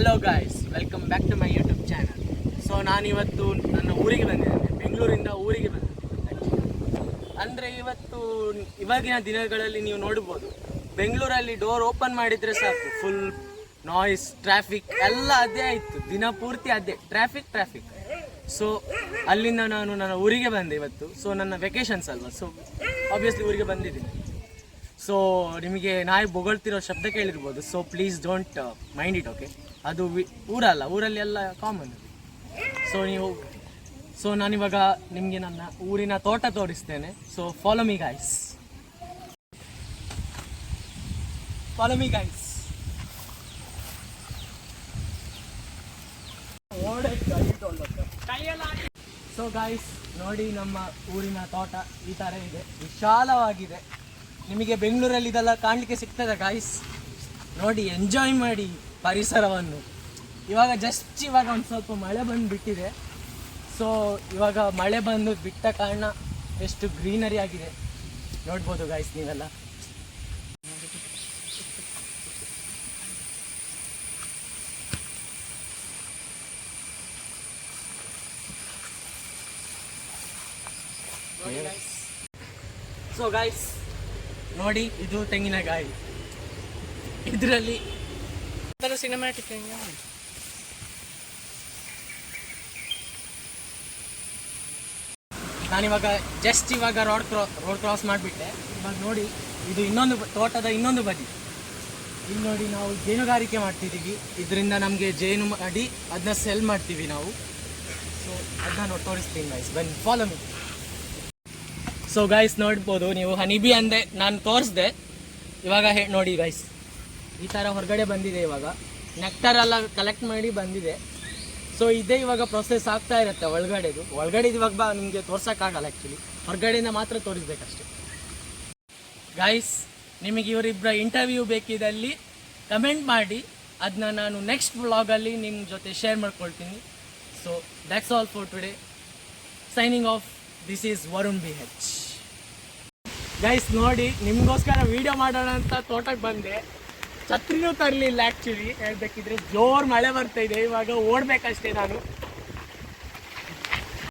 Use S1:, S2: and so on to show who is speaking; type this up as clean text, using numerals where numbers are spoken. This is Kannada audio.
S1: Hello guys, welcome back to my YouTube channel. So ನಾನಿವತ್ತು ನನ್ನ ಊರಿಗೆ ಬಂದಿದ್ದೇನೆ, ಬೆಂಗಳೂರಿಂದ ಊರಿಗೆ ಬಂದಿದ್ದೇನೆ. ಅಂದರೆ ಇವಾಗಿನ ದಿನಗಳಲ್ಲಿ ನೀವು ನೋಡ್ಬೋದು, ಬೆಂಗಳೂರಲ್ಲಿ ಡೋರ್ ಓಪನ್ ಮಾಡಿದರೆ ಸಾಕು, ಫುಲ್ ನಾಯ್ಸ್, ಟ್ರಾಫಿಕ್ ಎಲ್ಲ ಅದೇ ಆಯಿತು, ದಿನ ಪೂರ್ತಿ ಅದೇ ಟ್ರಾಫಿಕ್. ಸೊ ಅಲ್ಲಿಂದ ನಾನು ನನ್ನ ಊರಿಗೆ ಬಂದೆ ಇವತ್ತು. ಸೊ ನನ್ನ ವೆಕೇಷನ್ಸ್ ಅಲ್ವಾ, ಸೊ ಆಬ್ವಿಯಸ್ಲಿ ಊರಿಗೆ ಬಂದಿದ್ದೀನಿ. ಸೊ ನಿಮಗೆ ನಾಯಿ ಬೊಗಳ್ತಿರೋ ಶಬ್ದ ಕೇಳಿರ್ಬೋದು, so please don't mind it, okay? ಅದು ಊರಲ್ಲ, ಊರಲ್ಲಿ ಎಲ್ಲ ಕಾಮನ್. ಸೊ ನಾನಿವಾಗ ನಿಮಗೆ ನನ್ನ ಊರಿನ ತೋಟ ತೋರಿಸ್ತೇನೆ. So follow me guys. So guys ನೋಡಿ, ನಮ್ಮ ಊರಿನ ತೋಟ ಈ ಥರ ಇದೆ, ವಿಶಾಲವಾಗಿದೆ. ನಿಮಗೆ ಬೆಂಗಳೂರಲ್ಲಿ ಇದೆಲ್ಲ ಕಾಣಲಿಕ್ಕೆ ಸಿಗ್ತದೆ ಗೈಸ್. ನೋಡಿ, ಎಂಜಾಯ್ ಮಾಡಿ ಪರಿಸರವನ್ನು. ಇವಾಗ ಒಂದು ಸ್ವಲ್ಪ ಮಳೆ ಬಂದು ಬಿಟ್ಟಿದೆ. ಸೊ ಇವಾಗ ಮಳೆ ಬಂದು ಬಿಟ್ಟ ಕಾರಣ ಎಷ್ಟು ಗ್ರೀನರಿ ಆಗಿದೆ ನೋಡ್ಬೋದು ಗೈಸ್ ನೀವೆಲ್ಲ. ಸೊ ಗೈಸ್ ನೋಡಿ, ಇದು ತೆಂಗಿನಕಾಯಿ. ಇದರಲ್ಲಿ ಸಿನಿಮ್ಯಾಟಿಕ್ ನಾನಿವಾಗ ರೋಡ್ ಕ್ರಾಸ್ ಮಾಡಿಬಿಟ್ಟೆ. ಇವಾಗ ನೋಡಿ, ಇದು ತೋಟದ ಇನ್ನೊಂದು ಬದಿ. ಇಲ್ಲಿ ನೋಡಿ, ನಾವು ಜೇನುಗಾರಿಕೆ ಮಾಡ್ತಿದ್ದೀವಿ. ಇದರಿಂದ ನಮಗೆ ಜೇನು ಮಾಡಿ ಅದನ್ನ ಸೆಲ್ ಮಾಡ್ತೀವಿ ನಾವು. ಸೊ ಅದನ್ನ ತೋರಿಸ್ತೀನಿ ಗೈಸ್, ಬನ್ನಿ ಫಾಲೋ ಮೀ. ಸೊ ಗೈಸ್ ನೋಡ್ಬೋದು ನೀವು, ಹನಿಬಿ ಅಂದೆ ನಾನು ತೋರಿಸ್ದೆ. ಇವಾಗ ನೋಡಿ ಗೈಸ್, ಈ ಥರ ಹೊರಗಡೆ ಬಂದಿದೆ. ಇವಾಗ ನೆಕ್ಟರ್ ಎಲ್ಲ ಕಲೆಕ್ಟ್ ಮಾಡಿ ಬಂದಿದೆ. ಸೊ ಇದೇ ಇವಾಗ ಪ್ರೊಸೆಸ್ ಆಗ್ತಾ ಇರುತ್ತೆ ಒಳಗಡೆದು ಇವಾಗ ನಿಮಗೆ ತೋರ್ಸೋಕ್ಕಾಗಲ್ಲ ಆ್ಯಕ್ಚುಲಿ, ಹೊರಗಡೆಯಿಂದ ಮಾತ್ರ ತೋರಿಸ್ಬೇಕಷ್ಟೆ. ಗೈಸ್, ನಿಮಗೆ ಇವರಿಬ್ಬರ ಇಂಟರ್ವ್ಯೂ ಬೇಕಿದ್ದಲ್ಲಿ ಕಮೆಂಟ್ ಮಾಡಿ, ಅದನ್ನ ನಾನು ನೆಕ್ಸ್ಟ್ ವ್ಲಾಗಲ್ಲಿ ನಿಮ್ಮ ಜೊತೆ ಶೇರ್ ಮಾಡ್ಕೊಳ್ತೀನಿ. So that's all for today. Signing off. This is Varun BH. Guys ನೋಡಿ, ನಿಮಗೋಸ್ಕರ ವಿಡಿಯೋ ಮಾಡೋಣ ಅಂತ ತೋಟಕ್ಕೆ ಬಂದೆ. ಛತ್ರಿನೂ ತರಲಿಲ್ಲ ಆ್ಯಕ್ಚುಲಿ ಹೇಳ್ಬೇಕಿದ್ರೆ. ಜೋರು ಮಳೆ ಬರ್ತಾ ಇದೆ, ಇವಾಗ ಓಡಬೇಕಷ್ಟೇ ನಾನು.